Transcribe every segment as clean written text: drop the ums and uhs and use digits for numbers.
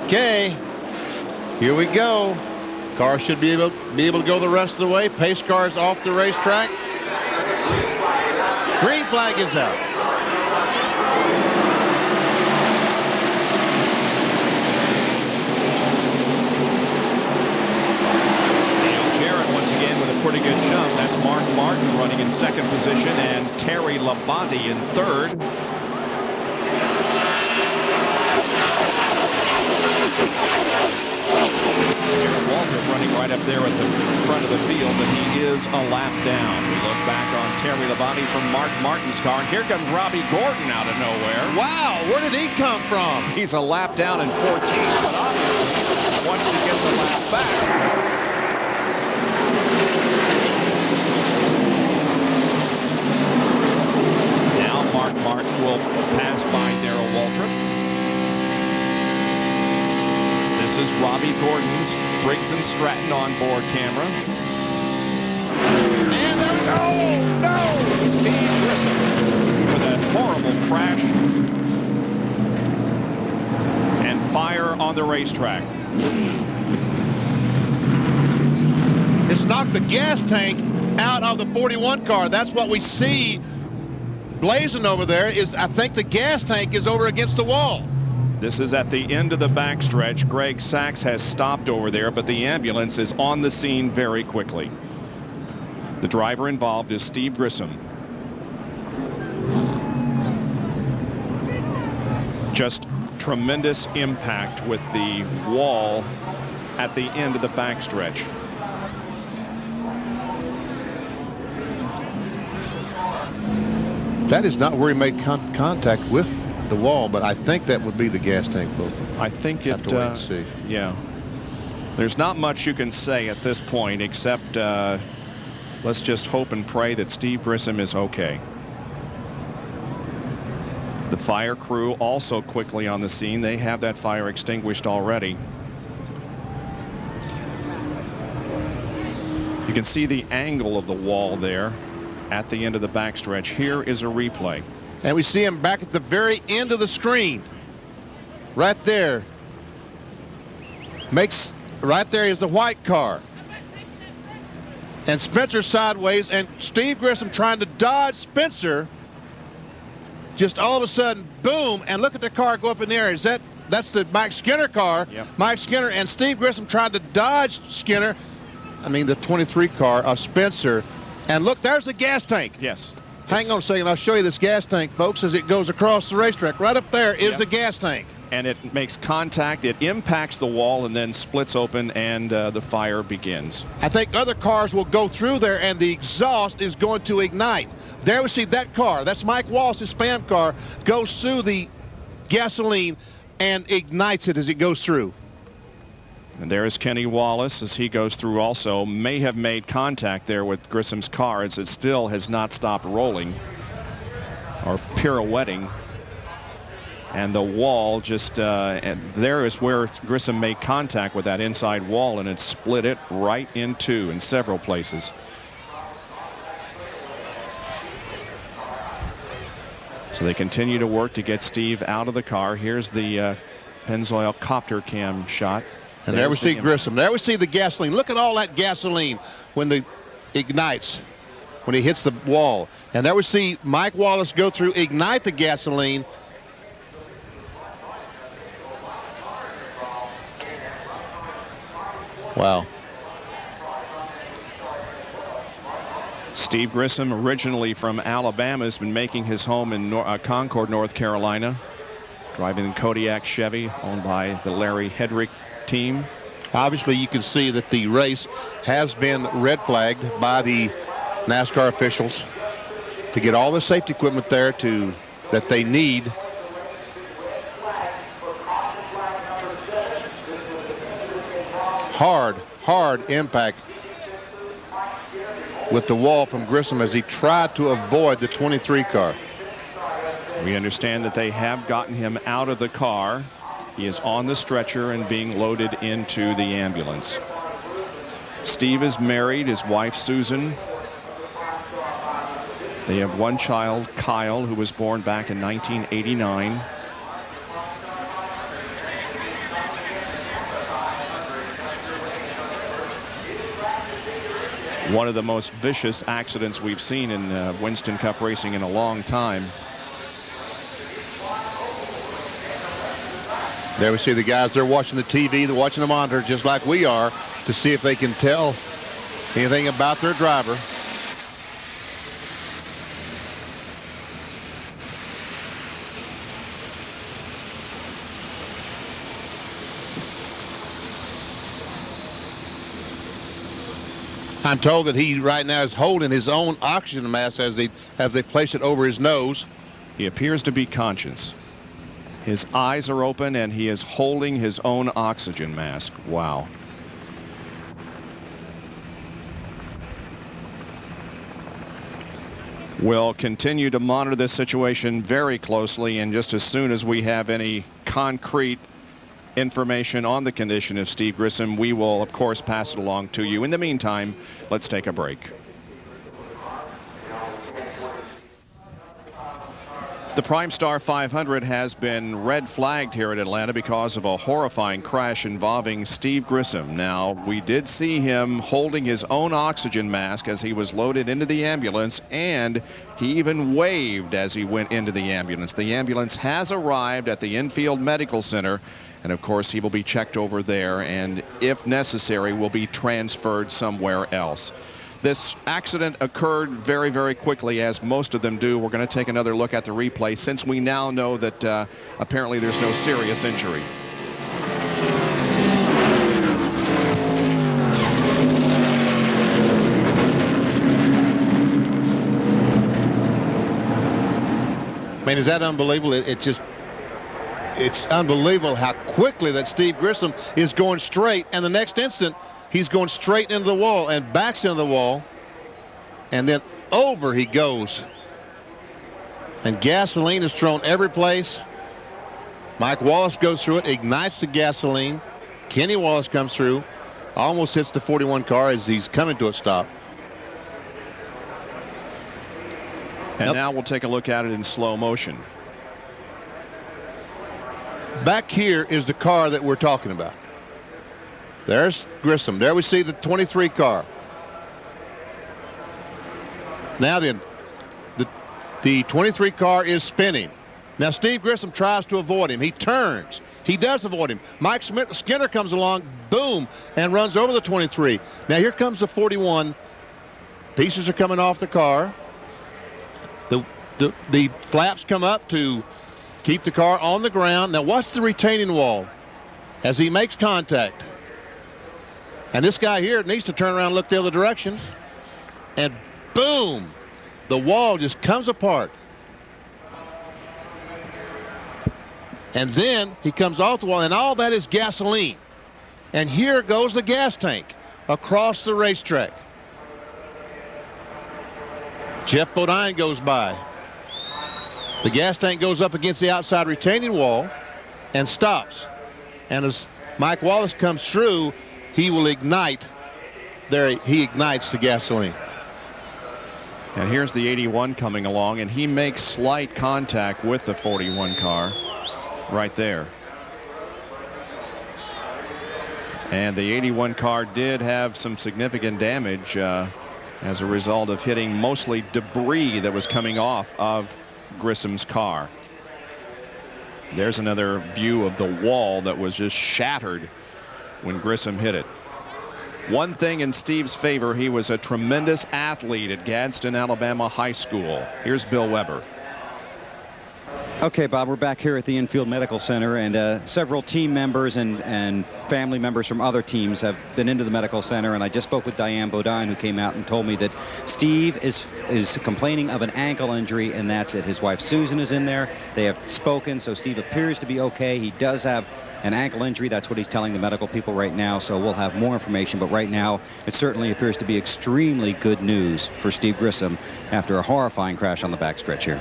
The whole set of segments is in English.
Okay, here we go. Car should be able to go the rest of the way. Pace car's off the racetrack. Green flag is out. Pretty good jump. That's Mark Martin running in second position and Terry Labonte in third. Walter running right up there at the front of the field, but he is a lap down. We look back on Terry Labonte from Mark Martin's car. And here comes Robbie Gordon out of nowhere. Wow, where did he come from? He's a lap down in 14, but obviously wants to get the lap back. Mark Martin will pass by Darrell Waltrip. This is Robbie Gordon's Briggs and Stratton onboard camera. And no! Steve Grissom with a horrible crash. And fire on the racetrack. It's knocked the gas tank out of the 41 car. That's what we see blazing over there. I think the gas tank is over against the wall. This is at the end of the backstretch. Greg Sachs has stopped over there, but the ambulance is on the scene very quickly. The driver involved is Steve Grissom. Just tremendous impact with the wall at the end of the backstretch. That is not where he made contact with the wall, but I think that would be the gas tank. I think it. Have to wait and see. Yeah. There's not much you can say at this point, except let's just hope and pray that Steve Grissom is okay. The fire crew also quickly on the scene. They have that fire extinguished already. You can see the angle of the wall there at the end of the backstretch. Here is a replay. And we see him back at the very end of the screen. Right there. Right there is the white car. And Spencer sideways, and Steve Grissom trying to dodge Spencer. Just all of a sudden, boom, and look at the car go up in the air. That's the Mike Skinner car. Yep. Mike Skinner and Steve Grissom tried to dodge Skinner. I mean, the 23 car of Spencer. And look, there's the gas tank. Yes. Hang on a second. I'll show you this gas tank, folks, as it goes across the racetrack. Right up there is the gas tank. And it makes contact. It impacts the wall and then splits open, and the fire begins. I think other cars will go through there, and the exhaust is going to ignite. There we see that car. That's Mike Wallace's Spam car. Goes through the gasoline and ignites it as it goes through. And there's Kenny Wallace as he goes through also. May have made contact there with Grissom's car as it still has not stopped rolling or pirouetting. And the wall just, and there is where Grissom made contact with that inside wall, and it split it right in two in several places. So they continue to work to get Steve out of the car. Here's the Pennzoil copter cam shot. And there we see Grissom. There we see the gasoline. Look at all that gasoline when it ignites, when he hits the wall. And there we see Mike Wallace go through, ignite the gasoline. Wow. Steve Grissom, originally from Alabama, has been making his home in Concord, North Carolina, driving the Kodiak Chevy owned by the Larry Hedrick team. Obviously, you can see that the race has been red flagged by the NASCAR officials to get all the safety equipment there that they need. Hard impact with the wall from Grissom as he tried to avoid the 23 car. We understand that they have gotten him out of the car. He is on the stretcher and being loaded into the ambulance. Steve is married, his wife Susan. They have one child, Kyle, who was born back in 1989. One of the most vicious accidents we've seen in Winston Cup racing in a long time. There we see the guys. They're watching the TV. They're watching the monitor just like we are to see if they can tell anything about their driver. I'm told that he right now is holding his own oxygen mask as they place it over his nose. He appears to be conscious. His eyes are open and he is holding his own oxygen mask. Wow. We'll continue to monitor this situation very closely, and just as soon as we have any concrete information on the condition of Steve Grissom, we will of course pass it along to you. In the meantime, let's take a break. The Primestar 500 has been red flagged here at Atlanta because of a horrifying crash involving Steve Grissom. Now, we did see him holding his own oxygen mask as he was loaded into the ambulance, and he even waved as he went into the ambulance. The ambulance has arrived at the Infield Medical Center, and of course he will be checked over there, and if necessary will be transferred somewhere else. This accident occurred very, very quickly, as most of them do. We're going to take another look at the replay since we now know that apparently there's no serious injury. I mean, is that unbelievable? It's unbelievable how quickly that Steve Grissom is going straight, and the next instant he's going straight into the wall and backs into the wall, and then over he goes. And gasoline is thrown every place. Mike Wallace goes through it, ignites the gasoline. Kenny Wallace comes through, almost hits the 41 car as he's coming to a stop. And now we'll take a look at it in slow motion. Back here is the car that we're talking about. There's Grissom. There we see the 23 car. Now then, the 23 car is spinning. Now Steve Grissom tries to avoid him. He turns. He does avoid him. Mike Skinner comes along, boom, and runs over the 23. Now here comes the 41. Pieces are coming off the car. The flaps come up to keep the car on the ground. Now watch the retaining wall as he makes contact. And this guy here needs to turn around and look the other direction. And boom, the wall just comes apart. And then he comes off the wall, and all that is gasoline. And here goes the gas tank across the racetrack. Jeff Bodine goes by. The gas tank goes up against the outside retaining wall and stops. And as Mike Wallace comes through, he will ignite. There he ignites the gasoline. And here's the 81 coming along, and he makes slight contact with the 41 car right there. And the 81 car did have some significant damage as a result of hitting mostly debris that was coming off of Grissom's car. There's another view of the wall that was just shattered when Grissom hit it. One thing in Steve's favor, he was a tremendous athlete at Gadsden, Alabama High School. Here's Bill Weber. Okay, Bob, we're back here at the Infield Medical Center, and several team members and family members from other teams have been into the medical center, and I just spoke with Diane Bodine, who came out and told me that Steve is complaining of an ankle injury, and that's it. His wife Susan is in there. They have spoken, so Steve appears to be okay. He does have an ankle injury. That's what he's telling the medical people right now, so we'll have more information, but right now it certainly appears to be extremely good news for Steve Grissom after a horrifying crash on the backstretch here.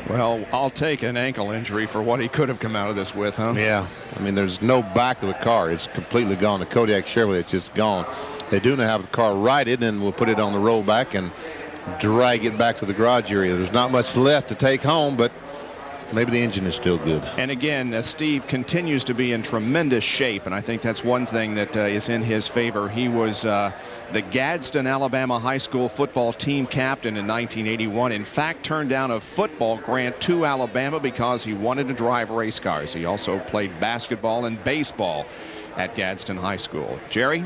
Well, I'll take an ankle injury for what he could have come out of this with, huh? Yeah. I mean, there's no back of the car. It's completely gone. The Kodiak Chevrolet, it's just gone. They do now have the car righted, and we'll put it on the rollback and drag it back to the garage area. There's not much left to take home, but Maybe the engine is still good. And again, Steve continues to be in tremendous shape, and I think that's one thing that is in his favor. He was the Gadsden, Alabama high school football team captain in 1981. In fact, turned down a football grant to Alabama because he wanted to drive race cars. He also played basketball and baseball at Gadsden High School. Jerry?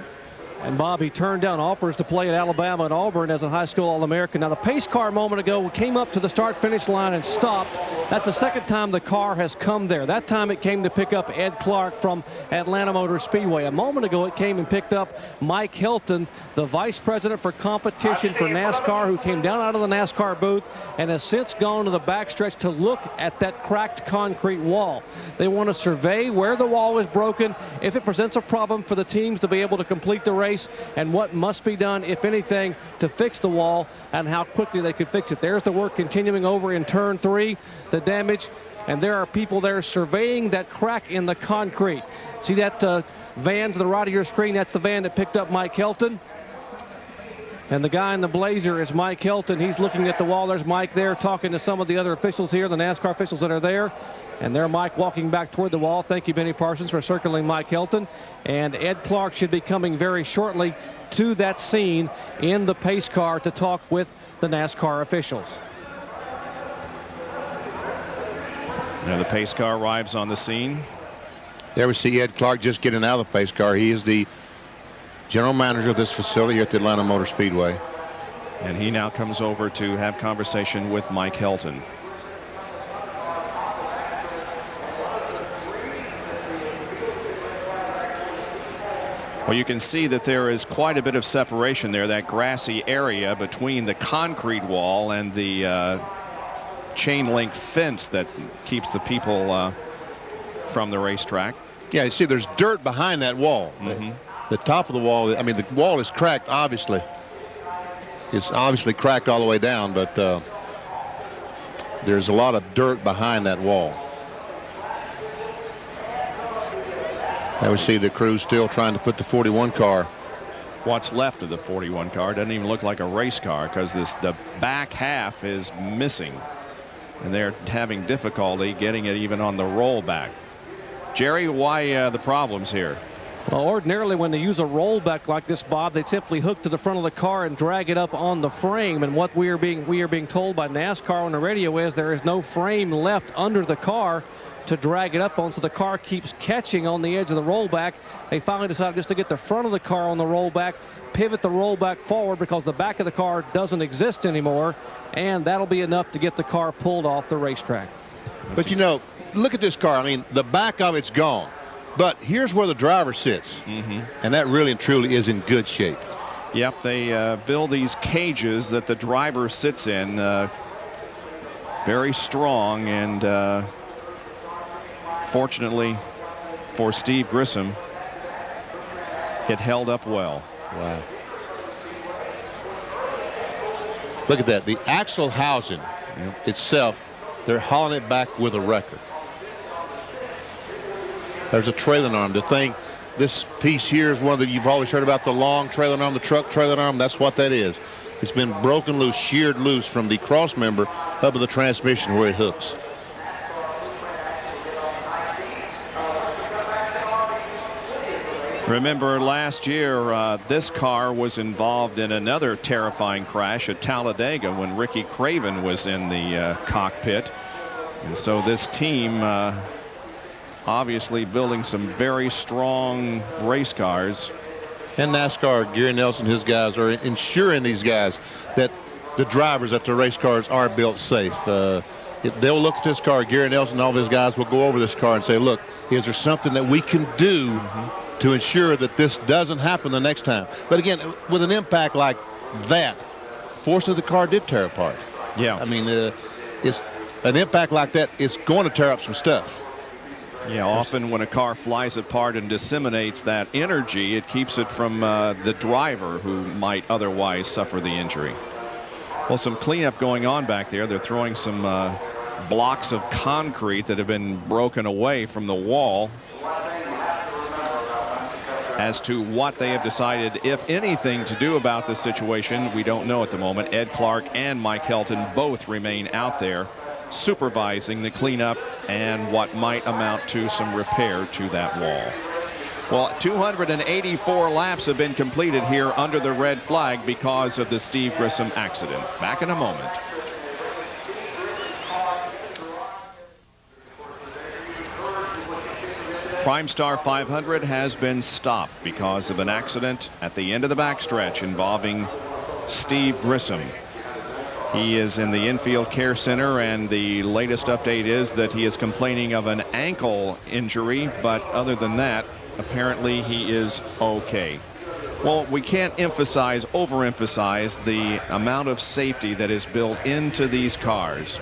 And Bob, he turned down offers to play at Alabama and Auburn as a high school All-American. Now, the pace car a moment ago came up to the start-finish line and stopped. That's the second time the car has come there. That time it came to pick up Ed Clark from Atlanta Motor Speedway. A moment ago it came and picked up Mike Hilton, the vice president for competition for NASCAR, who came down out of the NASCAR booth and has since gone to the backstretch to look at that cracked concrete wall. They want to survey where the wall is broken, if it presents a problem for the teams to be able to complete the race, and what must be done, if anything, to fix the wall and how quickly they could fix it. There's the work continuing over in turn 3, the damage, and there are people there surveying that crack in the concrete. See that van to the right of your screen? That's the van that picked up Mike Hilton. And the guy in the blazer is Mike Hilton. He's looking at the wall. There's Mike there talking to some of the other officials here, the NASCAR officials that are there. And there Mike walking back toward the wall. Thank you, Benny Parsons, for circling Mike Hilton. And Ed Clark should be coming very shortly to that scene in the pace car to talk with the NASCAR officials. Now the pace car arrives on the scene. There we see Ed Clark just getting out of the pace car. He is the general manager of this facility here at the Atlanta Motor Speedway. And he now comes over to have conversation with Mike Hilton. Well, you can see that there is quite a bit of separation there, that grassy area between the concrete wall and the chain link fence that keeps the people from the racetrack. Yeah, you see there's dirt behind that wall. The top of the wall, I mean, the wall is cracked, obviously. It's obviously cracked all the way down, but there's a lot of dirt behind that wall. Now we see the crew still trying to put the 41 car. What's left of the 41 car doesn't even look like a race car because the back half is missing. And they're having difficulty getting it even on the rollback. Jerry, why the problems here? Well, ordinarily when they use a rollback like this, Bob, they simply hook to the front of the car and drag it up on the frame. And what we are being told by NASCAR on the radio is there is no frame left under the car to drag it up on, so the car keeps catching on the edge of the rollback. They finally decided just to get the front of the car on the rollback, pivot the rollback forward because the back of the car doesn't exist anymore, and that'll be enough to get the car pulled off the racetrack. But you know, look at this car. I mean, the back of it's gone, but here's where the driver sits, and that really and truly is in good shape. Yep, they build these cages that the driver sits in, very strong, and fortunately for Steve Grissom, it held up well. Wow. Look at that. The axle housing itself, they're hauling it back with a record. There's a trailing arm. The thing, this piece here is one that you've always heard about, the long trailing arm, the truck trailing arm. That's what that is. It's been broken loose, sheared loose from the cross member up of the transmission where it hooks. Remember last year, this car was involved in another terrifying crash at Talladega when Ricky Craven was in the cockpit. And so this team obviously building some very strong race cars. And NASCAR, Gary Nelson, his guys are ensuring these guys that the drivers at the race cars are built safe. They'll look at this car, Gary Nelson and all of his guys will go over this car and say, look, is there something that we can do to ensure that this doesn't happen the next time? But again, with an impact like that, fortunately the car did tear apart. Yeah. I mean, it's an impact like that, it's going to tear up some stuff. Yeah, often when a car flies apart and disseminates that energy, it keeps it from the driver who might otherwise suffer the injury. Well, some cleanup going on back there. They're throwing some blocks of concrete that have been broken away from the wall. As to what they have decided, if anything, to do about this situation, we don't know at the moment. Ed Clark and Mike Hilton both remain out there supervising the cleanup and what might amount to some repair to that wall. Well, 284 laps have been completed here under the red flag because of the Steve Grissom accident. Back in a moment. Primestar 500 has been stopped because of an accident at the end of the backstretch involving Steve Grissom. He is in the Infield Care Center, and the latest update is that he is complaining of an ankle injury, but other than that, apparently he is okay. Well, we can't overemphasize the amount of safety that is built into these cars.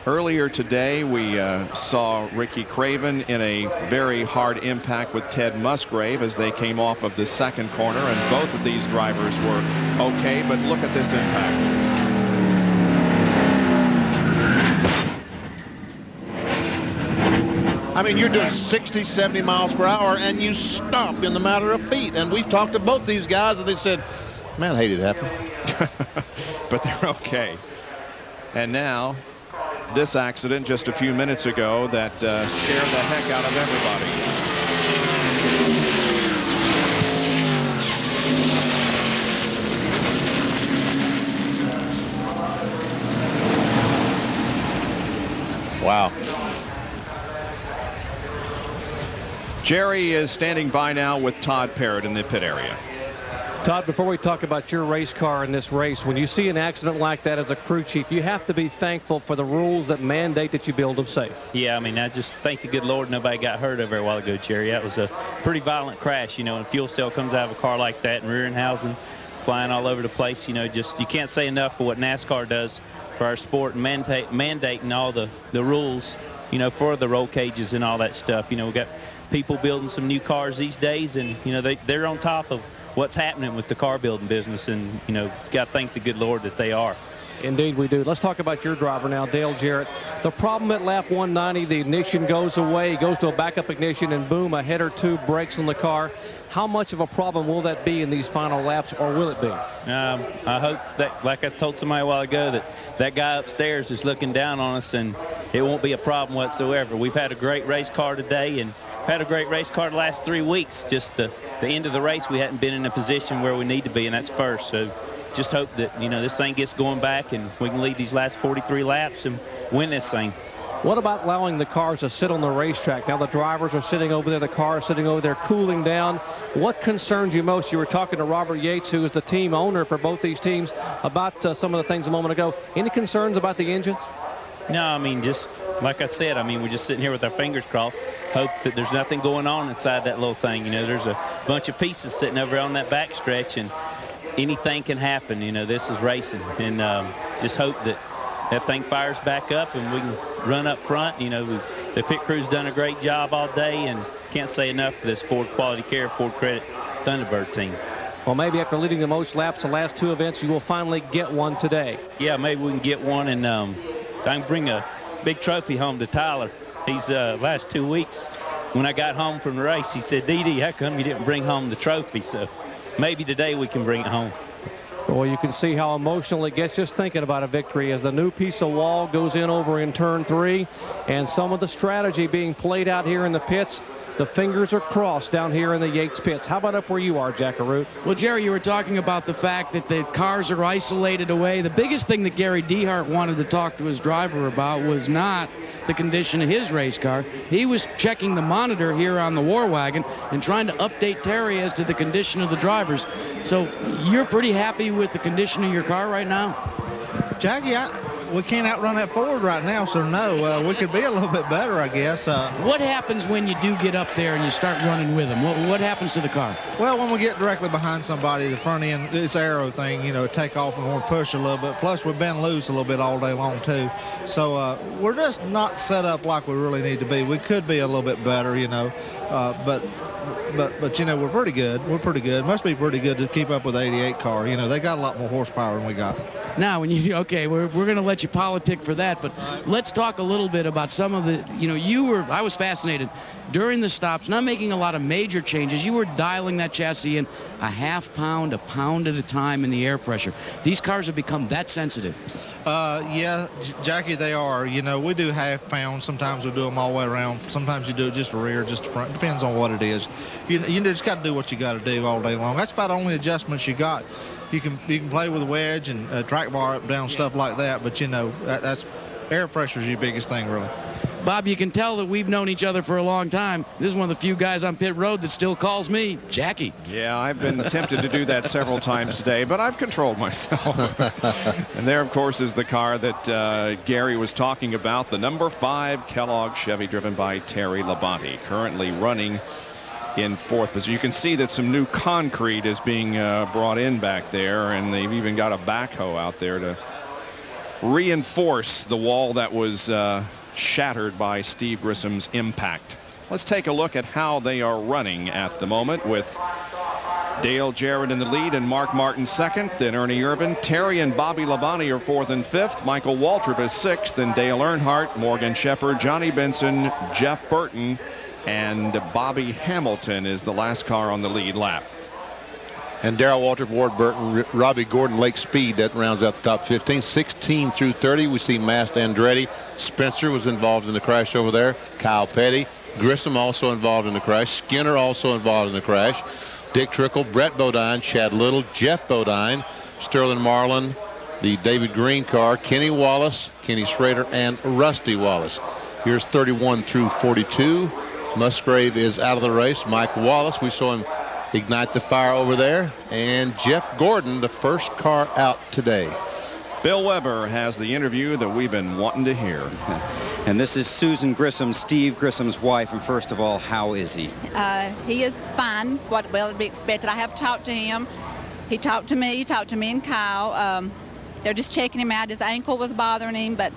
Earlier today, we saw Ricky Craven in a very hard impact with Ted Musgrave as they came off of the second corner, and both of these drivers were okay, but look at this impact. I mean, you're doing 60, 70 miles per hour, and you stop in the matter of feet. And we've talked to both these guys, and they said, man, I hate it happened. But they're okay. And now, this accident just a few minutes ago that scared the heck out of everybody. Wow. Jerry is standing by now with Todd Parrott in the pit area. Todd, before we talk about your race car in this race, when you see an accident like that as a crew chief, you have to be thankful for the rules that mandate that you build them safe. Yeah, I mean, I just thank the good Lord nobody got hurt over a while ago, Jerry. That was a pretty violent crash, you know, and a fuel cell comes out of a car like that and rear end housing flying all over the place. You know, just you can't say enough for what NASCAR does for our sport and mandating all the rules, you know, for the roll cages and all that stuff. You know, we got people building some new cars these days, and, you know, they're on top of what's happening with the car building business, and, you know, got to thank the good Lord that they are. Indeed we do. Let's talk about your driver now, Dale Jarrett. The problem at lap 190, the ignition goes away, goes to a backup ignition, and boom, a head or two breaks on the car. How much of a problem will that be in these final laps, or will it be? I hope that, like I told somebody a while ago, that guy upstairs is looking down on us, and it won't be a problem whatsoever. We've had a great race car today, and had a great race car the last 3 weeks. Just the end of the race, we hadn't been in a position where we need to be, and that's first. So just hope that, you know, this thing gets going back and we can lead these last 43 laps and win this thing. What about allowing the cars to sit on the racetrack? Now the drivers are sitting over there, the car is sitting over there cooling down. What concerns you most? You were talking to Robert Yates, who is the team owner for both these teams, about some of the things a moment ago. Any concerns about the engines? No, I mean, just like I said, I mean, we're just sitting here with our fingers crossed, hope that there's nothing going on inside that little thing. You know, there's a bunch of pieces sitting over on that back stretch, and anything can happen. You know, this is racing, and just hope that that thing fires back up and we can run up front. You know, the pit crew's done a great job all day, and can't say enough for this Ford Quality Care, Ford Credit Thunderbird team. Well, maybe after leading the most laps the last two events, you will finally get one today. Yeah, maybe we can get one, and I can bring a big trophy home to Tyler. He's last 2 weeks, when I got home from the race, he said, Dee Dee, how come you didn't bring home the trophy? So maybe today we can bring it home. Well, you can see how emotional it gets just thinking about a victory as the new piece of wall goes in over in turn 3, and some of the strategy being played out here in the pits. The fingers are crossed down here in the Yates pits. How about up where you are, Jackaroo? Well, Jerry, you were talking about the fact that the cars are isolated away. The biggest thing that Gary Dehart wanted to talk to his driver about was not the condition of his race car. He was checking the monitor here on the War Wagon and trying to update Terry as to the condition of the drivers. So you're pretty happy with the condition of your car right now? Jackie, we can't outrun that Ford right now, so no, we could be a little bit better, I guess. What happens when you do get up there and you start running with them? What happens to the car? Well, when we get directly behind somebody, the front end, this arrow thing, you know, take off and we'll push a little bit. Plus, we've been loose a little bit all day long, too. So we're just not set up like we really need to be. We could be a little bit better, you know, but you know, we're pretty good. We're pretty good. Must be pretty good to keep up with the 88 car. You know, they got a lot more horsepower than we got. Now, when you, okay, we're going to let you politic for that, but let's talk a little bit about some of the, you know, I was fascinated. during the stops, not making a lot of major changes. You were dialing that chassis in a half pound, a pound at a time in the air pressure. These cars have become that sensitive. Yeah, Jackie, they are. You know, we do half pounds. Sometimes we do them all the way around. Sometimes you do it just for rear, just the front. Depends on what it is. You just got to do what you got to do all day long. That's about the only adjustments you got. You can play with a wedge and track bar up, down, stuff like that. But, you know, that's air pressure is your biggest thing, really. Bob, you can tell that we've known each other for a long time. This is one of the few guys on pit road that still calls me Jackie. Yeah, I've been tempted to do that several times today, but I've controlled myself. And there, of course, is the car that Gary was talking about, the number 5 Kellogg Chevy, driven by Terry Labonte, currently running in 4th position. You can see that some new concrete is being brought in back there, and they've even got a backhoe out there to reinforce the wall that was shattered by Steve Grissom's impact. Let's take a look at how they are running at the moment, with Dale Jarrett in the lead and Mark Martin second, then Ernie Irvin. Terry and Bobby Labonte are 4th and 5th. Michael Waltrip is 6th, then Dale Earnhardt, Morgan Shepherd, Johnny Benson, Jeff Burton, and Bobby Hamilton is the last car on the lead lap. And Darrell Waltrip, Ward Burton, Robbie Gordon, Lake Speed, that rounds out the top 15. 16 through 30, we see Mast Andretti. Spencer was involved in the crash over there. Kyle Petty. Grissom also involved in the crash. Skinner also involved in the crash. Dick Trickle, Brett Bodine, Chad Little, Jeff Bodine, Sterling Marlin, the David Green car, Kenny Wallace, Kenny Schrader, and Rusty Wallace. Here's 31 through 42. Musgrave is out of the race. Mike Wallace, we saw him ignite the fire over there, and Jeff Gordon, the first car out today. Bill Weber has the interview that we've been wanting to hear. And this is Susan Grissom, Steve Grissom's wife. And first of all, how is he? He is fine, what will be expected. I have talked to him. He talked to me and Kyle. They're just checking him out. His ankle was bothering him, but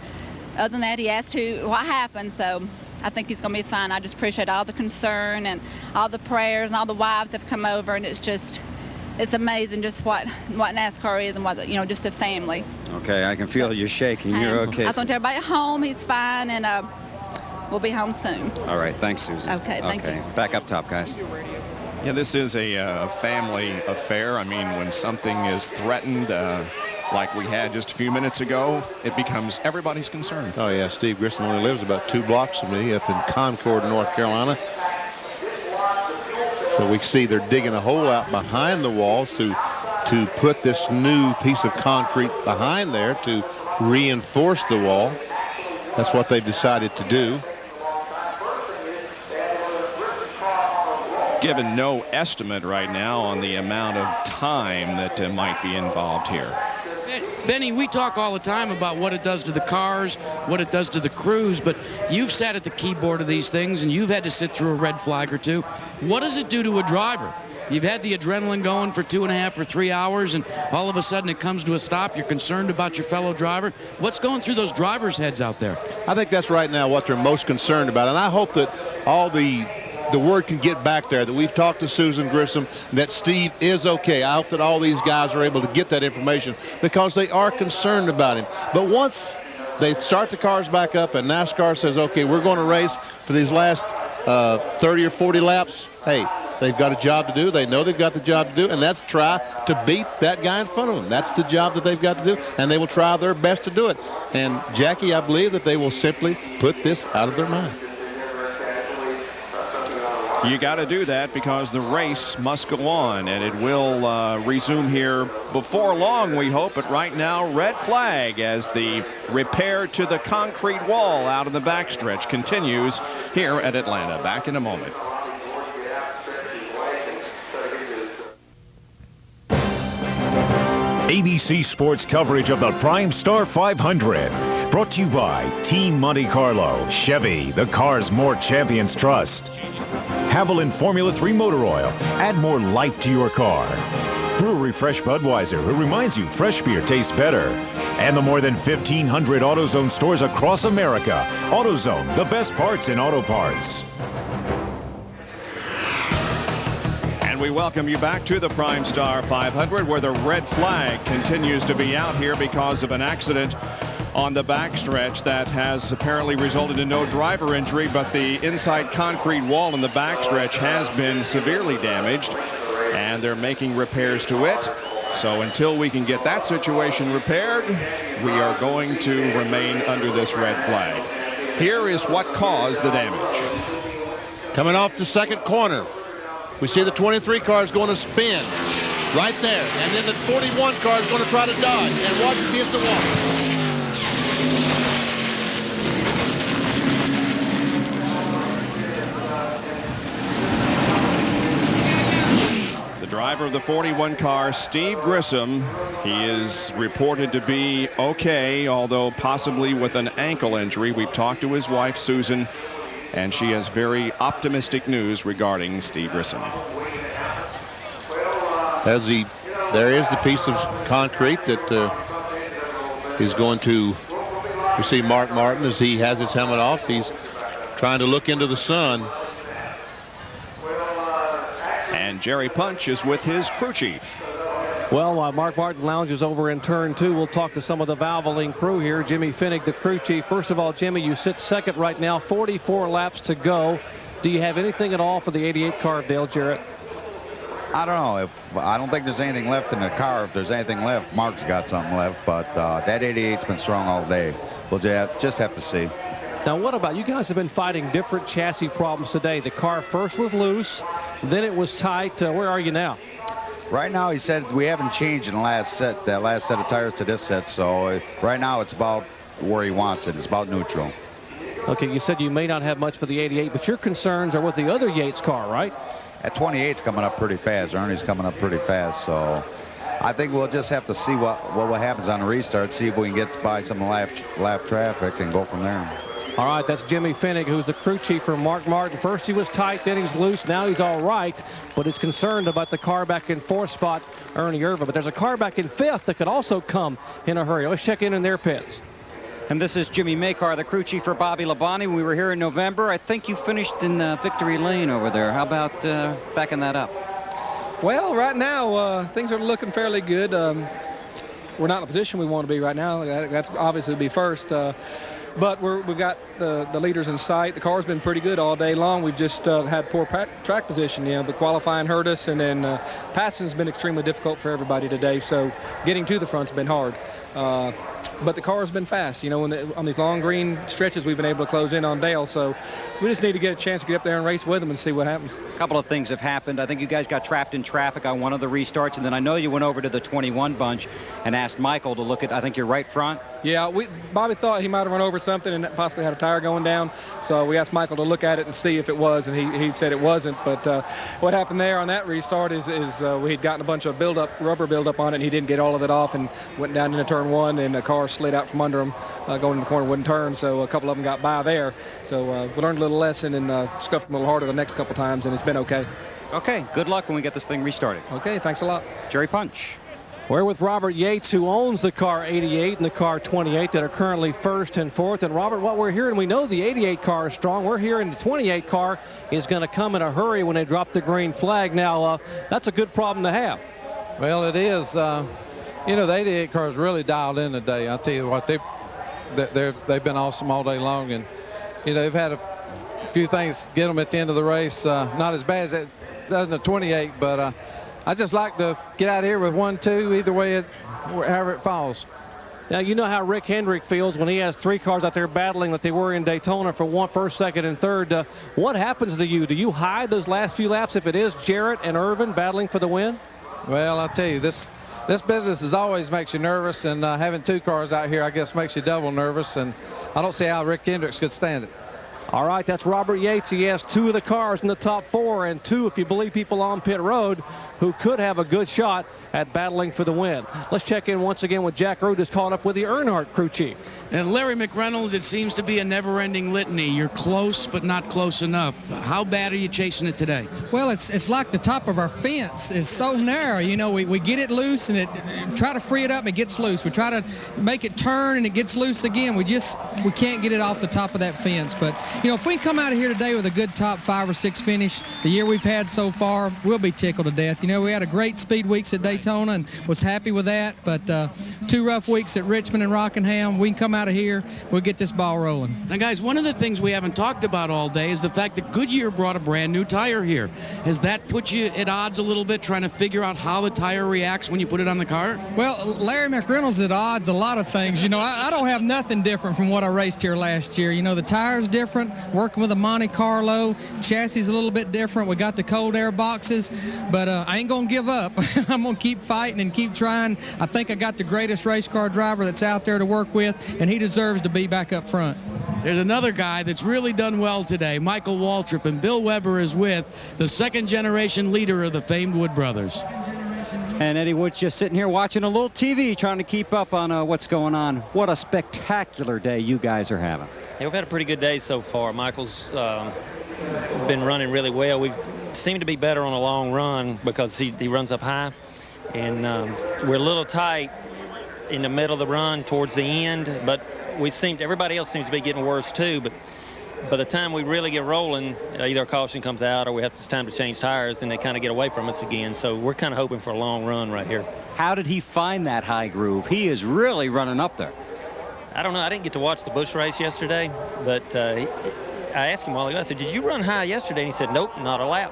other than that, he asked what happened, so I think he's going to be fine. I just appreciate all the concern and all the prayers, and all the wives have come over, and it's amazing just what NASCAR is, and what, you know, just a family. Okay, I can feel you shaking. You're okay. I just want everybody at home. He's fine, and we'll be home soon. All right, thanks, Susan. Okay, thank you. Back up top, guys. Yeah, this is a family affair. I mean, when something is threatened, like we had just a few minutes ago, it becomes everybody's concern. Oh, yeah, Steve Grissom only lives about 2 blocks from me up in Concord, North Carolina. So we see they're digging a hole out behind the wall to put this new piece of concrete behind there to reinforce the wall. That's what they've decided to do. Given no estimate right now on the amount of time that might be involved here. Benny, we talk all the time about what it does to the cars, what it does to the crews, but you've sat at the keyboard of these things, and you've had to sit through a red flag or two. What does it do to a driver? You've had the adrenaline going for 2.5 or 3 hours, and all of a sudden it comes to a stop. You're concerned about your fellow driver. What's going through those drivers' heads out there? I think that's right now what they're most concerned about, and I hope that all the word can get back there, that we've talked to Susan Grissom, that Steve is okay. I hope that all these guys are able to get that information, because they are concerned about him. But once they start the cars back up and NASCAR says, okay, we're going to race for these last 30 or 40 laps, hey, they've got a job to do. They know they've got the job to do, and that's try to beat that guy in front of them. That's the job that they've got to do, and they will try their best to do it. And Jackie, I believe that they will simply put this out of their mind. You got to do that, because the race must go on, and it will resume here before long, we hope. But right now, red flag as the repair to the concrete wall out of the backstretch continues here at Atlanta. Back in a moment. ABC Sports coverage of the Primestar 500. Brought to you by Team Monte Carlo, Chevy, the cars more champions trust. Haviland Formula 3 Motor Oil. Add more life to your car. Brewery Fresh Budweiser, who reminds you fresh beer tastes better. And the more than 1,500 AutoZone stores across America. AutoZone, the best parts in auto parts. And we welcome you back to the Primestar 500, where the red flag continues to be out here because of an accident on the backstretch that has apparently resulted in no driver injury, but the inside concrete wall in the backstretch has been severely damaged, and they're making repairs to it. So until we can get that situation repaired, we are going to remain under this red flag. Here is what caused the damage. Coming off the second corner, we see the 23 car is going to spin right there, and then the 41 car is going to try to dodge, and watch if he hits the wall. Driver of the 41 car, Steve Grissom, he is reported to be okay, although possibly with an ankle injury. We've talked to his wife, Susan, and she has very optimistic news regarding Steve Grissom. There is the piece of concrete that is going to receive Mark Martin as he has his helmet off. He's trying to look into the sun. And Jerry Punch is with his crew chief. Well, while Mark Martin lounges over in turn 2, we'll talk to some of the Valvoline crew here. Jimmy Finnick, the crew chief. First of all, Jimmy, you sit second right now, 44 laps to go. Do you have anything at all for the 88 car of Dale Jarrett? I don't know. I don't think there's anything left in the car. If there's anything left, Mark's got something left. But that 88's been strong all day. We'll just have to see. Now, what about you guys have been fighting different chassis problems today? The car first was loose, then it was tight. Where are you now? Right now, he said we haven't changed in the last set, that last set of tires to this set. So right now, it's about where he wants it. It's about neutral. Okay, you said you may not have much for the 88, but your concerns are with the other Yates car, right? At 28's coming up pretty fast. Ernie's coming up pretty fast. So I think we'll just have to see what happens on the restart, see if we can get by some lap traffic and go from there. All right, that's Jimmy Finnick, who's the crew chief for Mark Martin. First he was tight, then he's loose, now he's all right, but he's concerned about the car back in 4th spot, Ernie Irva. But there's a car back in 5th that could also come in a hurry. Let's check in their pits. And this is Jimmy Makar, the crew chief for Bobby Labonte. We were here in November. I think you finished in Victory Lane over there. How about backing that up? Well, right now, things are looking fairly good. We're not in a position we want to be right now. That's obviously be first. But we've got the leaders in sight. The car's been pretty good all day long. We've just had poor track position. You know, the qualifying hurt us, and then passing's been extremely difficult for everybody today. So getting to the front's been hard. But the car's been fast. You know, on these long green stretches, we've been able to close in on Dale. So we just need to get a chance to get up there and race with him and see what happens. A couple of things have happened. I think you guys got trapped in traffic on one of the restarts, and then I know you went over to the 21 bunch and asked Michael to look at, I think, your right front. Yeah, Bobby thought he might have run over something and possibly had a tire going down. So we asked Michael to look at it and see if it was, and he said it wasn't. But what happened there on that restart is we had gotten a bunch of rubber buildup on it, and he didn't get all of it off and went down into turn 1, and the car slid out from under him going in the corner, wouldn't turn. So a couple of them got by there. So we learned a little lesson and scuffed them a little harder the next couple times, and it's been okay. Okay, good luck when we get this thing restarted. Okay, thanks a lot. Jerry Punch. We're with Robert Yates, who owns the car 88 and the car 28 that are currently 1st and 4th. And Robert, what we're hearing, we know the 88 car is strong. We're hearing the 28 car is going to come in a hurry when they drop the green flag. Now, that's a good problem to have. Well, it is. You know, the 88 car is really dialed in today. I'll tell you what, they've been awesome all day long. And, you know, they've had a few things get them at the end of the race. Not as bad as it does in the 28, but I just like to get out of here with 1-2, either way, however it falls. Now, you know how Rick Hendrick feels when he has 3 cars out there battling like they were in Daytona for 1st, 2nd, and 3rd. What happens to you? Do you hide those last few laps if it is Jarrett and Irvin battling for the win? Well, I'll tell you, this business always makes you nervous, and having 2 cars out here, I guess, makes you double nervous, and I don't see how Rick Hendricks could stand it. All right, that's Robert Yates. He has 2 of the cars in the top 4, and 2, if you believe people on pit road, who could have a good shot at battling for the win. Let's check in once again with Jack Root, who's caught up with the Earnhardt crew chief. And Larry McReynolds, it seems to be a never-ending litany. You're close, but not close enough. How bad are you chasing it today? Well, it's like the top of our fence is so narrow. You know, we get it loose and try to free it up, it gets loose. We try to make it turn and it gets loose again. We can't get it off the top of that fence. But, you know, if we come out of here today with a good top 5 or 6 finish, the year we've had so far, we'll be tickled to death. You know, we had a great speed weeks at Daytona and was happy with that. But 2 rough weeks at Richmond and Rockingham, we can come out out of here. We'll get this ball rolling. Now, guys, one of the things we haven't talked about all day is the fact that Goodyear brought a brand new tire here. Has that put you at odds a little bit, trying to figure out how the tire reacts when you put it on the car? Well, Larry McReynolds at odds a lot of things. You know, I don't have nothing different from what I raced here last year. You know, the tire's different, working with a Monte Carlo, chassis is a little bit different. We got the cold air boxes, but I ain't going to give up. I'm going to keep fighting and keep trying. I think I got the greatest race car driver that's out there to work with, and he deserves to be back up front. There's another guy that's really done well today, Michael Waltrip, and Bill Weber is with the second-generation leader of the famed Wood brothers. And Eddie Wood's just sitting here watching a little TV, trying to keep up on what's going on. What a spectacular day you guys are having. Yeah, we've had a pretty good day so far. Michael's been running really well. We seem to be better on a long run because he runs up high. And we're a little tight in the middle of the run towards the end, but everybody else seems to be getting worse too. But by the time we really get rolling, either a caution comes out or we have time to change tires, and they kind of get away from us again. So we're kind of hoping for a long run right here. How did he find that high groove? He is really running up there. I don't know. I didn't get to watch the Busch race yesterday, but I asked him a while ago. I said, "Did you run high yesterday?" And he said, "Nope, not a lap."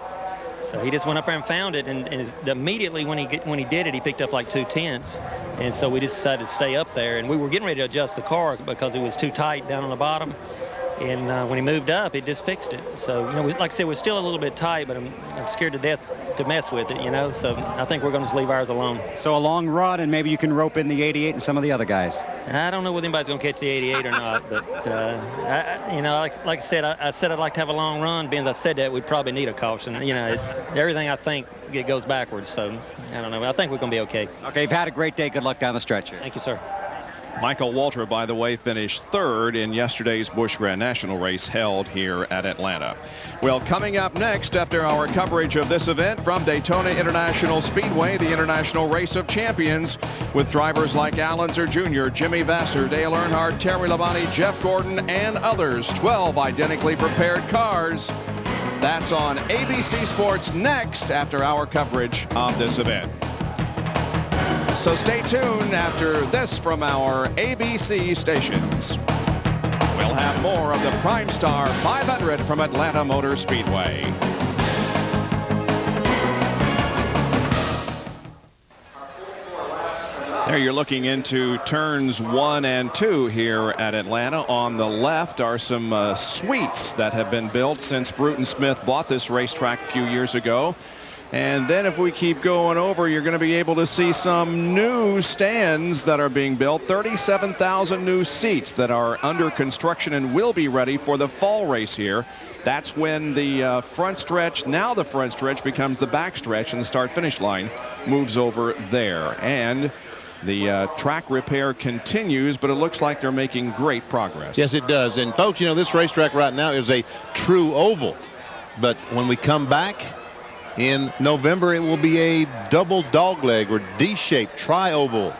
So he just went up there and found it, and immediately when he did it, he picked up like 2/10, and so we just decided to stay up there. And we were getting ready to adjust the car because it was too tight down on the bottom. And when he moved up, it just fixed it. So, you know, like I said, we're still a little bit tight, but I'm scared to death to mess with it, you know. So I think we're going to just leave ours alone. So a long run, and maybe you can rope in the 88 and some of the other guys. I don't know whether anybody's going to catch the 88 or not, but, you know, like I said, I said I'd like to have a long run. Being as I said that, we'd probably need a caution. You know, it's everything I think it goes backwards. So I don't know. I think we're going to be okay. Okay, you've had a great day. Good luck down the stretch here. Thank you, sir. Michael Walter, by the way, finished third in yesterday's Busch Grand National race held here at Atlanta. Well, coming up next after our coverage of this event from Daytona International Speedway, the International Race of Champions, with drivers like Al Unser Jr., Jimmy Vasser, Dale Earnhardt, Terry Labonte, Jeff Gordon, and others. 12 identically prepared cars. That's on ABC Sports next after our coverage of this event. So stay tuned after this from our ABC stations. We'll have more of the Primestar 500 from Atlanta Motor Speedway. There you're looking into turns 1 and 2 here at Atlanta. On the left are some suites that have been built since Bruton Smith bought this racetrack a few years ago. And then if we keep going over, you're going to be able to see some new stands that are being built. 37,000 new seats that are under construction and will be ready for the fall race here. That's when the front stretch, now the front stretch becomes the back stretch, and the start-finish line moves over there. And the track repair continues, but it looks like they're making great progress. Yes, it does. And folks, you know, this racetrack right now is a true oval. But when we come back in November, it will be a double dogleg or D-shaped tri-oval.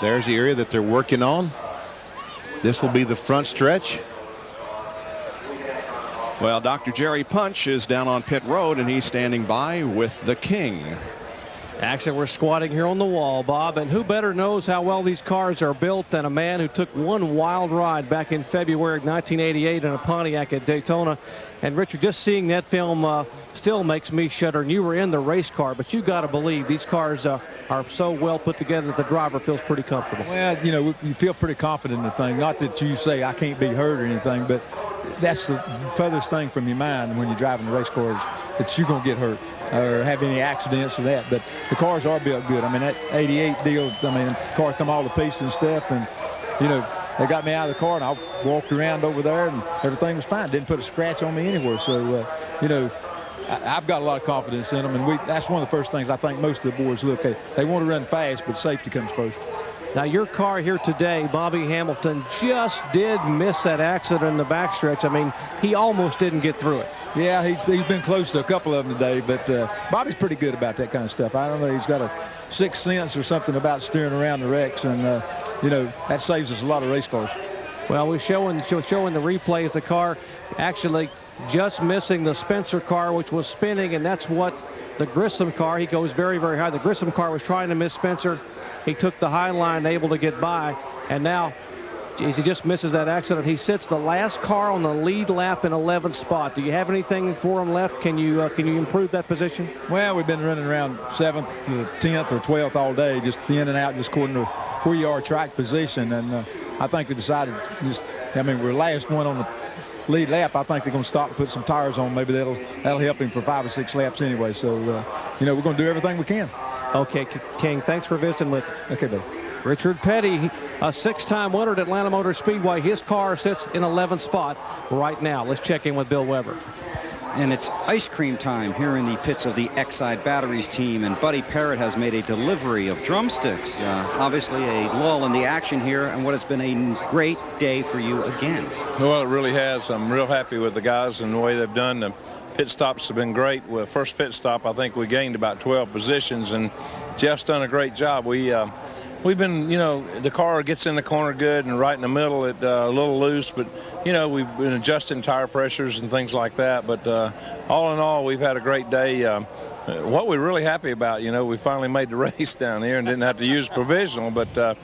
There's the area that they're working on. This will be the front stretch. Well, Dr. Jerry Punch is down on pit road, and he's standing by with the King. Actually, we're squatting here on the wall, Bob, and who better knows how well these cars are built than a man who took one wild ride back in February of 1988 in a Pontiac at Daytona. And Richard, just seeing that film still makes me shudder. And you were in the race car, but you got to believe these cars are so well put together that the driver feels pretty comfortable. Well, you know, you feel pretty confident in the thing. Not that you say I can't be hurt or anything, but that's the furthest thing from your mind when you're driving the race cars, that you're going to get hurt or have any accidents or that. But the cars are built good. I mean, that 88 deal, I mean, the car come all to pieces and stuff, and, you know, they got me out of the car, and I walked around over there, and everything was fine. Didn't put a scratch on me anywhere. So, you know, I've got a lot of confidence in them, and that's one of the first things I think most of the boys look at. They want to run fast, but safety comes first. Now, your car here today, Bobby Hamilton, just did miss that accident in the backstretch. I mean, he almost didn't get through it. Yeah, he's been close to a couple of them today, but Bobby's pretty good about that kind of stuff. I don't know, he's got a sixth sense or something about steering around the wrecks, and you know, that saves us a lot of race cars. Well, we're showing the replays. The car actually just missing the Spencer car, which was spinning, and that's what the Grissom car, he goes very, very high. The Grissom car was trying to miss Spencer. He took the high line, able to get by, and now As he just misses that accident, he sits the last car on the lead lap in 11th spot. Do you have anything for him left? Can you improve that position? Well, we've been running around 7th to 10th or 12th all day, just in and out, just according to where you are track position. And I think we decided we're last one on the lead lap. I think they're going to stop and put some tires on. Maybe that'll help him for 5 or 6 laps anyway. So, we're going to do everything we can. Okay, King, thanks for visiting with. Okay, buddy. Richard Petty, a 6-time winner at Atlanta Motor Speedway. His car sits in 11th spot right now. Let's check in with Bill Weber. And it's ice cream time here in the pits of the Exide Batteries team, and Buddy Parrott has made a delivery of drumsticks. Obviously a lull in the action here, and what has been a great day for you again. Well, it really has. I'm real happy with the guys and the way they've done. The pit stops have been great. With first pit stop, I think we gained about 12 positions, and Jeff's done a great job. We've been, the car gets in the corner good, and right in the middle it a little loose, but we've been adjusting tire pressures and things like that. But all in all, we've had a great day. What we're really happy about, we finally made the race down here and didn't have to use provisional, but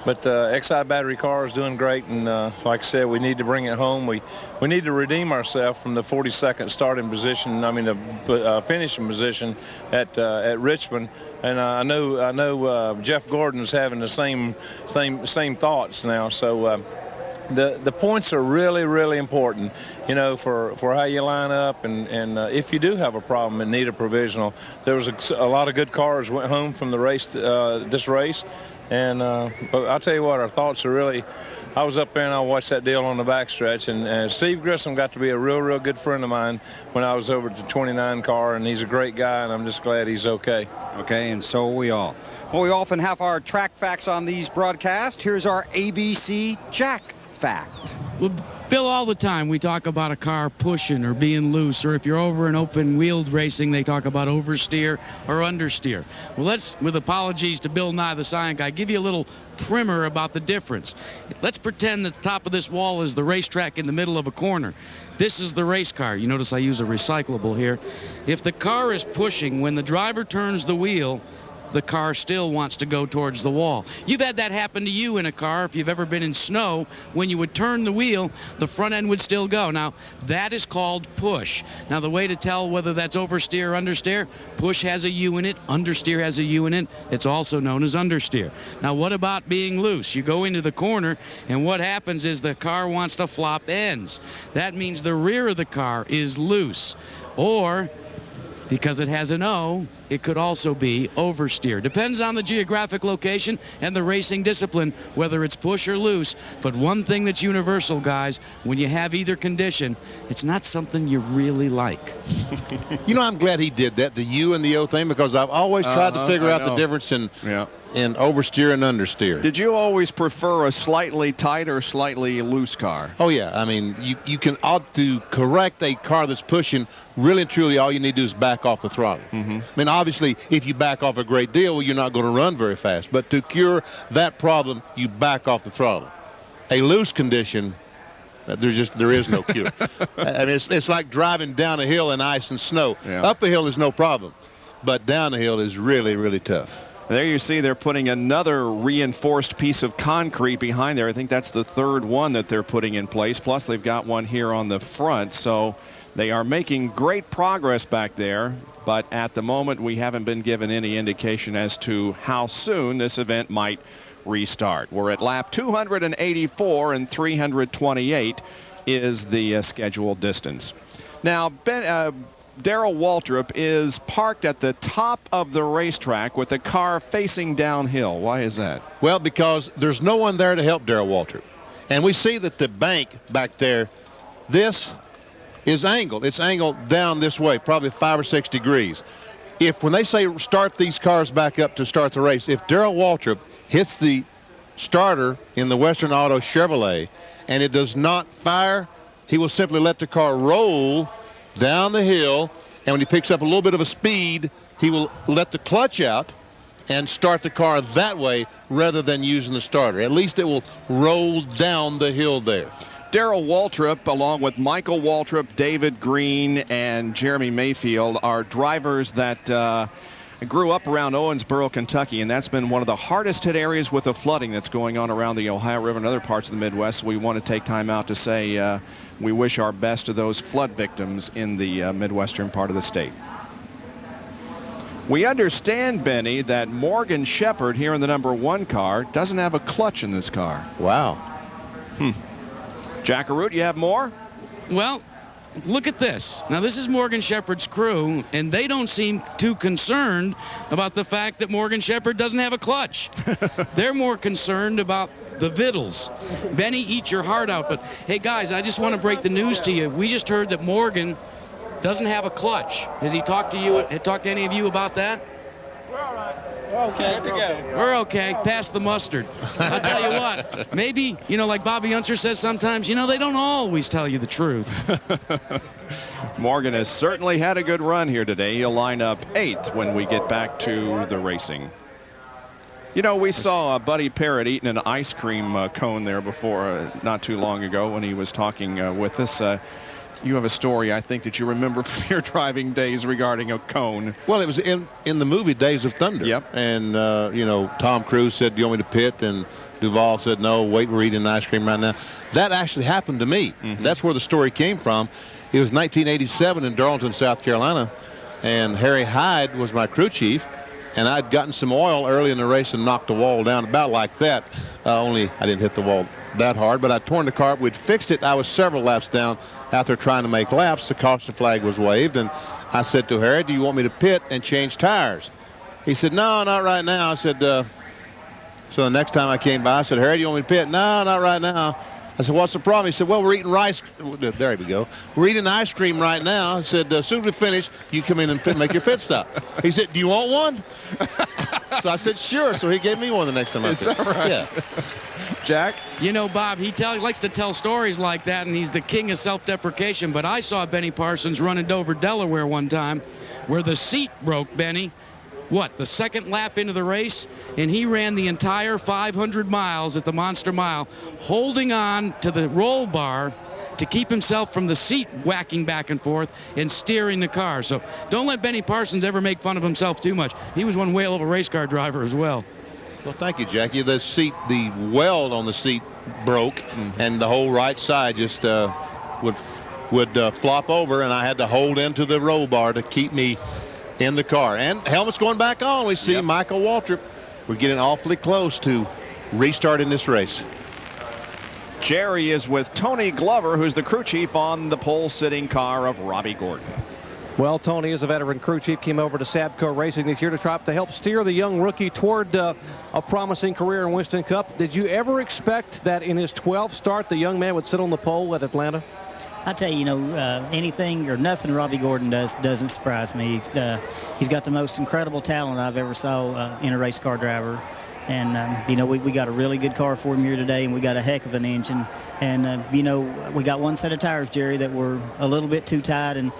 Exide battery car is doing great, and like I said, we need to bring it home. We need to redeem ourselves from the 42nd starting position, the finishing position at Richmond. And I know Jeff Gordon's having the same thoughts now. So the points are really, really important, for how you line up. And if you do have a problem and need a provisional, there was a lot of good cars went home from the race, this race. And but I'll tell you what, our thoughts are really. I was up there and I watched that deal on the backstretch, and Steve Grissom got to be a real good friend of mine when I was over at the 29 car, and he's a great guy, and I'm just glad he's okay. Okay, and so are we all. Well, we often have our track facts on these broadcasts. Here's our ABC Jack fact. Well, Bill, all the time we talk about a car pushing or being loose, or if you're over in open-wheeled racing, they talk about oversteer or understeer. Well, let's, with apologies to Bill Nye, the science guy, give you a little primer about the difference. Let's pretend that the top of this wall is the racetrack in the middle of a corner. This is the race car. You notice I use a recyclable here. If the car is pushing, when the driver turns the wheel, the car still wants to go towards the wall. You've had that happen to you in a car. If you've ever been in snow, when you would turn the wheel, the front end would still go. Now, that is called push. Now, the way to tell whether that's oversteer or understeer, push has a U in it, understeer has a U in it. It's also known as understeer. Now, what about being loose? You go into the corner, and what happens is the car wants to flop ends. That means the rear of the car is loose. Or, because it has an O, it could also be oversteer. Depends on the geographic location and the racing discipline, whether it's push or loose. But one thing that's universal, guys, when you have either condition, it's not something you really like. I'm glad he did that, the U and the O thing, because I've always tried to figure out the difference in oversteer and understeer. Did you always prefer a slightly tight or slightly loose car? Oh, yeah. I mean, you can to correct a car that's pushing, really and truly all you need to do is back off the throttle. I mean, obviously, if you back off a great deal, you're not going to run very fast. But to cure that problem, you back off the throttle. A loose condition, there is no cure. I mean, it's like driving down a hill in ice and snow. Up a hill is no problem, but down a hill is really, really tough. There you see they're putting another reinforced piece of concrete behind there. I think that's the third one that they're putting in place. Plus, they've got one here on the front. So they are making great progress back there. But at the moment, we haven't been given any indication as to how soon this event might restart. We're at lap 284, and 328 is the scheduled distance. Now, Darrell Waltrip is parked at the top of the racetrack with the car facing downhill. Why is that? Well, because there's no one there to help Darrell Waltrip. And we see that the bank back there, this is angled. It's angled down this way, probably 5 or 6 degrees. When they say start these cars back up to start the race, if Darrell Waltrip hits the starter in the Western Auto Chevrolet and it does not fire, he will simply let the car roll down the hill, and when he picks up a little bit of a speed, he will let the clutch out and start the car that way rather than using the starter. At least it will roll down the hill there. Darrell Waltrip, along with Michael Waltrip, David Green, and Jeremy Mayfield, are drivers that I grew up around Owensboro, Kentucky, and that's been one of the hardest hit areas with the flooding that's going on around the Ohio River and other parts of the Midwest. We want to take time out to say we wish our best to those flood victims in the Midwestern part of the state. We understand, Benny, that Morgan Shepherd here in the #1 car doesn't have a clutch in this car. Wow. Jackaroot, you have more? Well, look at this. Now, this is Morgan Shepherd's crew, and they don't seem too concerned about the fact that Morgan Shepherd doesn't have a clutch. They're more concerned about the vittles. Benny, eat your heart out. But, hey, guys, I just want to break the news to you. We just heard that Morgan doesn't have a clutch. Has he talked to any of you about that? We're all right. We're okay. Good to go. We're okay. Pass the mustard. I'll tell you what, maybe, you know, like Bobby Unser says sometimes, you know, they don't always tell you the truth. Morgan has certainly had a good run here today. He'll line up 8th when we get back to the racing. You know, we saw Buddy Parrott eating an ice cream cone there before, not too long ago when he was talking with us. You have a story, I think, that you remember from your driving days regarding a cone. Well, it was in the movie Days of Thunder. Yep. And, you know, Tom Cruise said, do you want me to pit? And Duvall said, no, wait, we're eating ice cream right now. That actually happened to me. That's where the story came from. It was 1987 in Darlington, South Carolina. And Harry Hyde was my crew chief. And I'd gotten some oil early in the race and knocked the wall down about like that. Only I didn't hit the wall that hard, but I'd torn the car. We'd fixed it. I was several laps down out there trying to make laps. The caution flag was waved, and I said to Harry, do you want me to pit and change tires? He said, no, not right now. I said, so the next time I came by, I said, Harry, do you want me to pit? No, not right now. I said, what's the problem? He said, well, we're eating rice. There we go. We're eating ice cream right now. I said, as soon as we finish, you come in and make your pit stop. He said, do you want one? So I said, sure. So he gave me one the next time I pit. Is that right? Yeah. Jack? You know, Bob, he likes to tell stories like that, and he's the king of self-deprecation. But I saw Benny Parsons run in Dover, Delaware one time where the seat broke, Benny. What, the second lap into the race? And he ran the entire 500 miles at the Monster Mile, holding on to the roll bar to keep himself from the seat whacking back and forth and steering the car. So don't let Benny Parsons ever make fun of himself too much. He was one whale of a race car driver as well. Well, thank you, Jackie. The weld on the seat broke, and the whole right side just would flop over, and I had to hold into the roll bar to keep me in the car. And helmet's going back on. We see Michael Waltrip. We're getting awfully close to restarting this race. Jerry is with Tony Glover, who's the crew chief on the pole-sitting car of Robbie Gordon. Well, Tony, as a veteran crew chief, came over to Sabco Racing this year to try to help steer the young rookie toward a promising career in Winston Cup. Did you ever expect that in his 12th start, the young man would sit on the pole at Atlanta? I tell you, you know, anything or nothing Robbie Gordon does doesn't surprise me. He's got the most incredible talent I've ever saw in a race car driver. And, you know, we got a really good car for him here today, and we got a heck of an engine. And, you know, we got one set of tires, Jerry, that were a little bit too tight, and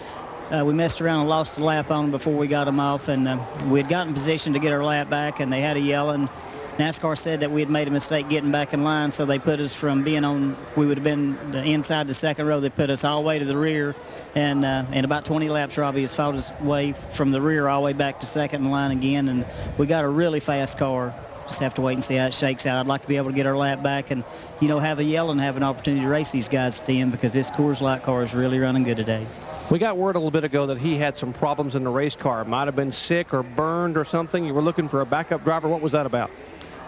we messed around and lost the lap on them before we got them off. And we had gotten in position to get our lap back, and they had a yelling. NASCAR said that we had made a mistake getting back in line, so they put us from being on, we would have been inside the second row. They put us all the way to the rear, and in about 20 laps, Robbie has fought his way from the rear all the way back to second in line again, and we got a really fast car. Just have to wait and see how it shakes out. I'd like to be able to get our lap back and, you know, have a yell and have an opportunity to race these guys at the end, because this Coors Light car is really running good today. We got word a little bit ago that he had some problems in the race car. Might have been sick or burned or something. You were looking for a backup driver. What was that about?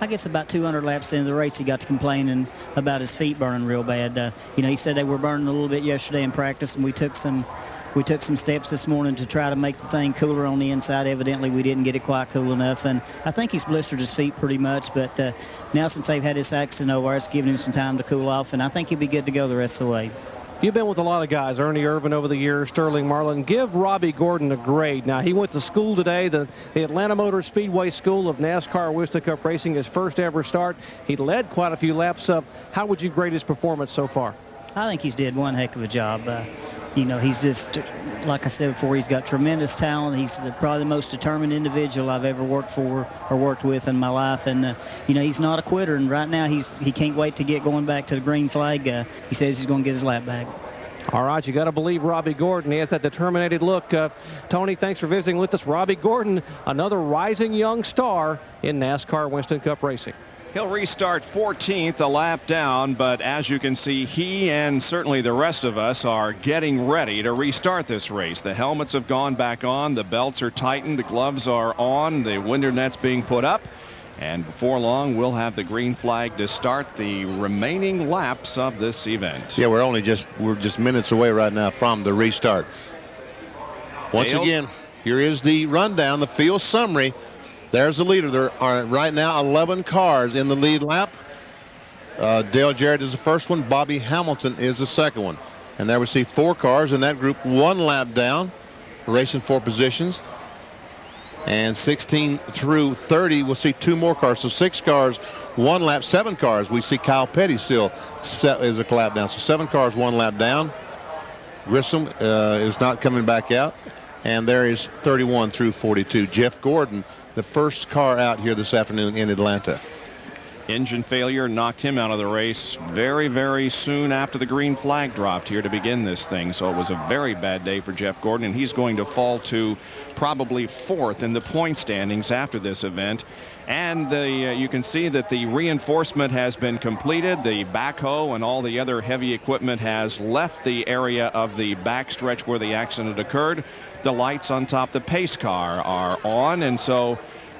I guess about 200 laps into the race, he got to complaining about his feet burning real bad. You know, he said they were burning a little bit yesterday in practice, and we took some steps this morning to try to make the thing cooler on the inside. Evidently, we didn't get it quite cool enough, and I think he's blistered his feet pretty much. But now, since they've had this accident over, it's given him some time to cool off, and I think he'll be good to go the rest of the way. You've been with a lot of guys, Ernie Irvin over the years, Sterling Marlin. Give Robbie Gordon a grade. Now, he went to school today, the Atlanta Motor Speedway School of NASCAR Winston Cup Racing, his first ever start. He led quite a few laps up. How would you grade his performance so far? I think he's did one heck of a job. You know, he's just, like I said before, he's got tremendous talent. He's probably the most determined individual I've ever worked for or worked with in my life. And, you know, he's not a quitter. And right now he can't wait to get going back to the green flag. He says he's going to get his lap back. All right, you got to believe Robbie Gordon. He has that determined look. Tony, thanks for visiting with us. Robbie Gordon, another rising young star in NASCAR Winston Cup racing. He'll restart 14th, a lap down, but as you can see, he and certainly the rest of us are getting ready to restart this race. The helmets have gone back on, the belts are tightened, the gloves are on, the winter net's being put up. And before long, we'll have the green flag to start the remaining laps of this event. Yeah, we're just minutes away right now from the restart. Once again, here is the rundown, the field summary. There's the leader. There are right now 11 cars in the lead lap. Dale Jarrett is the first one. Bobby Hamilton is the second one. And there we see 4 cars in that group, 1 lap down, racing for positions. And 16 through 30, we'll see 2 more cars. So 6 cars, 1 lap, 7 cars. We see Kyle Petty still is a lap down. So 7 cars, 1 lap down. Grissom is not coming back out. And there is 31 through 42. Jeff Gordon, the first car out here this afternoon in Atlanta. Engine failure knocked him out of the race very, very soon after the green flag dropped here to begin this thing. So it was a very bad day for Jeff Gordon, and he's going to fall to probably 4th in the point standings after this event. And you can see that the reinforcement has been completed. The backhoe and all the other heavy equipment has left the area of the backstretch where the accident occurred. The lights on top of the pace car are on, and so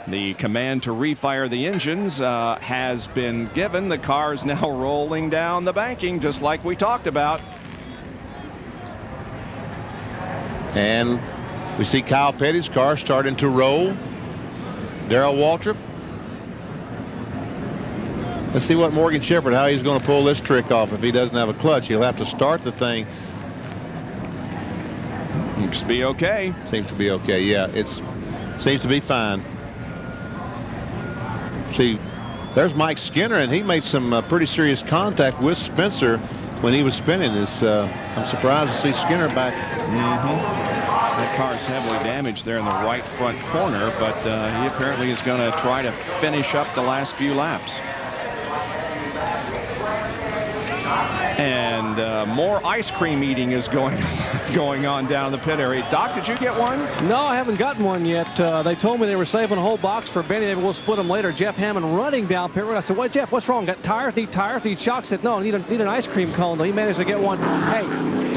the command to refire the engines has been given. The car is now rolling down the banking just like we talked about. And we see Kyle Petty's car starting to roll. Darrell Waltrip. Let's see what Morgan Shepherd, how he's going to pull this trick off. If he doesn't have a clutch, he'll have to start the thing. Seems to be okay. Seems to be okay, yeah. It seems to be fine. See, there's Mike Skinner, and he made some pretty serious contact with Spencer when he was spinning this. I'm surprised to see Skinner back. That car's heavily damaged there in the right front corner, but he apparently is going to try to finish up the last few laps. And more ice cream eating is going on down the pit area. Doc, did you get one? No, I haven't gotten one yet. They told me they were saving a whole box for Benny. Maybe we'll split them later. Jeff Hammond running down pit road. I said, "What, Jeff? What's wrong? Got tires? Need tires? Need shocks?" Said, "No, I need an ice cream cone." He managed to get one. Hey,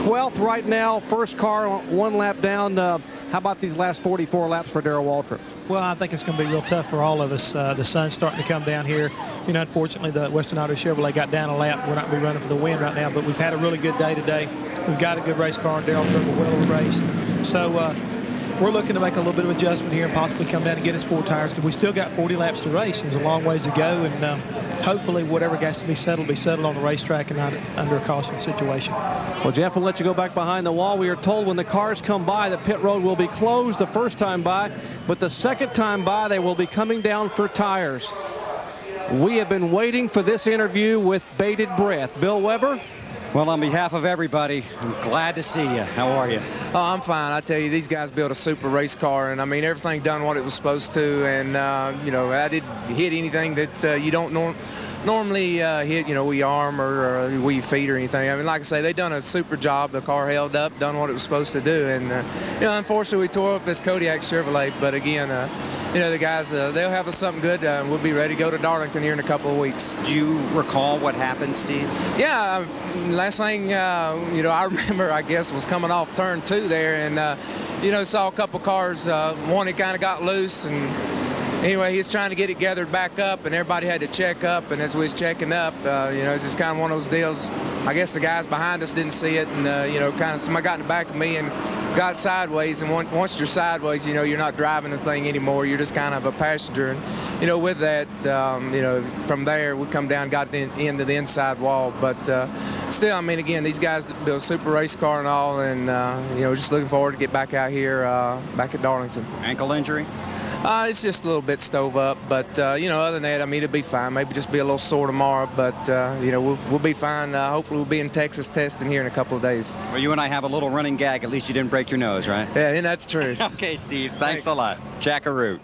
12th right now. First car, 1 lap down. How about these last 44 laps for Darrell Waltrip? Well, I think it's going to be real tough for all of us. The sun's starting to come down here. You know, unfortunately, the Western Auto Chevrolet got down a lap. We're not going to be running for the win right now, but we've had a really good day today. We've got a good race car, and Darrell drove a well of the race. So we're looking to make a little bit of adjustment here and possibly come down and get us 4 tires, because we still got 40 laps to race. There's a long ways to go, and hopefully whatever has to be settled on the racetrack and not under a costly situation. Well, Jeff, we'll let you go back behind the wall. We are told when the cars come by, the pit road will be closed the first time by, but the second time by, they will be coming down for tires. We have been waiting for this interview with bated breath. Bill Weber? Well, on behalf of everybody, I'm glad to see you. How are you? Oh, I'm fine. I tell you, these guys built a super race car, and I mean, everything done what it was supposed to, and you know, I didn't hit anything that you don't normally hit, you know, with your arm or with your feet or anything. I mean, like I say, they done a super job. The car held up, done what it was supposed to do, and you know, unfortunately, we tore up this Kodiak Chevrolet, but again, you know, the guys, they'll have us something good. We'll be ready to go to Darlington here in a couple of weeks. Do you recall what happened, Steve? Yeah, last thing, you know, I remember, I guess, was coming off turn 2 there, and, you know, saw a couple cars. One, it kind of got loose, and anyway, he was trying to get it gathered back up, and everybody had to check up, and as we was checking up, you know, it's just kind of one of those deals. I guess the guys behind us didn't see it, and, you know, kind of somebody got in the back of me and got sideways, and once you're sideways, you know, you're not driving the thing anymore. You're just kind of a passenger, and, you know, with that, you know, from there, we come down, got into the inside wall, but still, I mean, again, these guys built a super race car and all, and, you know, just looking forward to get back out here, back at Darlington. Ankle injury? It's just a little bit stove up, but, you know, other than that, I mean, it'll be fine. Maybe just be a little sore tomorrow, but, you know, we'll be fine. Hopefully we'll be in Texas testing here in a couple of days. Well, you and I have a little running gag. At least you didn't break your nose, right? Yeah, and that's true. Okay, Steve. Thanks a lot. Jackaroo.